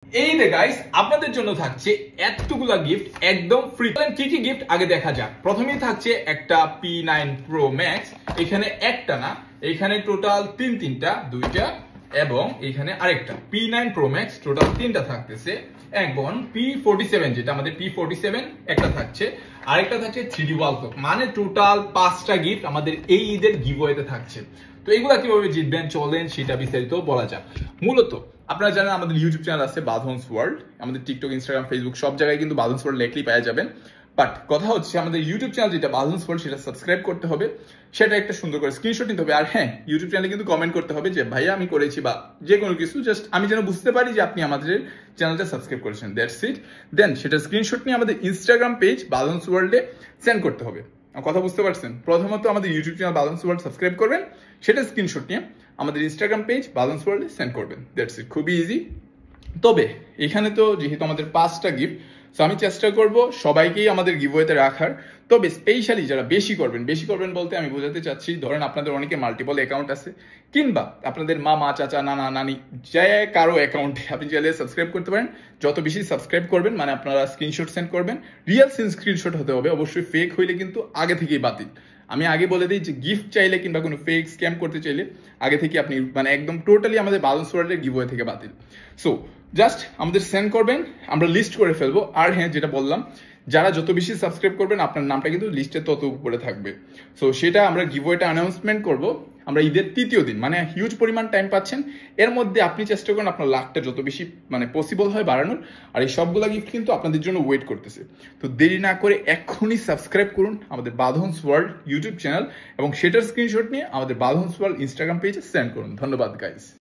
এই যে গাইস আপনাদের জন্য থাকছে এতগুলা গিফট একদম ফ্রি। কি কি গিফট আগে দেখা যাক। প্রথমেই থাকছে একটা P9 Pro Max, এখানে একটা না, এখানে টোটাল তিনটা, দুইটা এবং এখানে আরেকটা P9 Pro Max, টোটাল তিনটা থাকতেছে। এবং P47 যেটা আমাদের P47 একটা থাকছে, আরেকটা থাকছে 3D ওয়াল ক্লক, মানে টোটাল 5টা গিফট আমাদের এই ঈদের গিভওয়েতে থাকছে। তো এগুলা কিভাবে জিতবেন চলেন সেটা বিস্তারিত বলা যাক। মূলত আপনারা জানেন আমাদের ইউটিউব চ্যানেল আছে বাঁধনস ওয়ার্ল্ড, আমাদের টিকটক, ইনস্টাগ্রাম, ফেসবুক সব জায়গায় কিন্তু বাঁধনস ওয়ার্ল্ড লেখলেই পাওয়া যাবেন। বাট কথা হচ্ছে আমাদের ইউটিউব চ্যানেল যেটা বাঁধনস ওয়ার্ল্ড, সেটা সাবস্ক্রাইব করতে হবে, সেটা একটা সুন্দর করে স্ক্রিনশট নিতে হবে। আর হ্যাঁ, ইউটিউব চ্যানেলে কিন্তু কমেন্ট করতে হবে যে ভাইয়া আমি করেছি বা যে কোনো কিছু, জাস্ট আমি যেন বুঝতে পারি যে আপনি আমাদের চ্যানেলটা সাবস্ক্রাইব করেছেন, দ্যাটস ইট। দেন সেটা স্ক্রিনশট নিয়ে আমাদের ইনস্টাগ্রাম পেজ বাঁধনস ওয়ার্ল্ডে সেন্ড করতে হবে। কথা বুঝতে পারছেন? প্রথমত আমাদের ইউটিউব চ্যানেল বাঁধনস ওয়ার্ল্ড সাবস্ক্রাইব করবেন, সেটা স্ক্রিনশট নিয়ে আমাদের ইনস্টাগ্রাম পেজ বাঁধনস ওয়ার্ল্ডে সেন্ড করবেন, দ্যাটস ইট, খুবই ইজি। তবে এখানে তো যেহেতু আমাদের 5টা গিফট, সো আমি চেষ্টা করব সবাইকেই আমাদের গিভওয়েতে রাখার। তবে স্পেশালি যারা বেশি করবেন বলতে আমি বোঝাতে চাচ্ছি, ধরেন আপনাদের অনেকে মাল্টিপল অ্যাকাউন্ট আছে, কিংবা আপনাদের মামা, চাচা, নানা, নানি যে কারো অ্যাকাউন্টে আপনি চাইলে সাবস্ক্রাইব করতে পারেন। যত বেশি সাবস্ক্রাইব করবেন, মানে আপনারা স্ক্রিনশট সেন্ড করবেন, রিয়েল স্ক্রিনশট হতে হবে, অবশ্যই ফেক হইলে কিন্তু আগে থেকেই বাতিল। আমি আগে বলে দিই যে গিফট চাইলে কিংবা কোনো ফেক স্ক্যাম করতে চাইলে আগে থেকে আপনি মানে একদম টোটালি আমাদের বাঁধনস ওয়ার্ল্ডের গিভওয়ে থেকে বাতিল। সো জাস্ট আমাদের সেন্ড করবেন, আমরা লিস্ট করে ফেলবো। আর হ্যাঁ, যেটা বললাম, যারা যত বেশি সাবস্ক্রাইব করবেন আপনার নামটা কিন্তু লিস্টে তত উপরে থাকবে। সো সেটা আমরা গিভওয়েটা অ্যানাউন্সমেন্ট করব আমরা ঈদের 3য় দিন, মানে হিউজ পরিমাণ টাইম পাচ্ছেন। এর মধ্যে আপনি চেষ্টা করুন আপনার লাখটা যত বেশি মানে পসিবল হয় বাড়ানোর। আর এই সবগুলা গিফট কিন্তু আপনাদের জন্য ওয়েট করতেছে। তো দেরি না করে এক্ষুনি সাবস্ক্রাইব করুন আমাদের বাঁধনস ওয়ার্ল্ড ইউটিউব চ্যানেল এবং সেটার স্ক্রিনশট নিয়ে আমাদের বাঁধনস ওয়ার্ল্ড ইনস্টাগ্রাম পেজে সেন্ড করুন। ধন্যবাদ গাইস।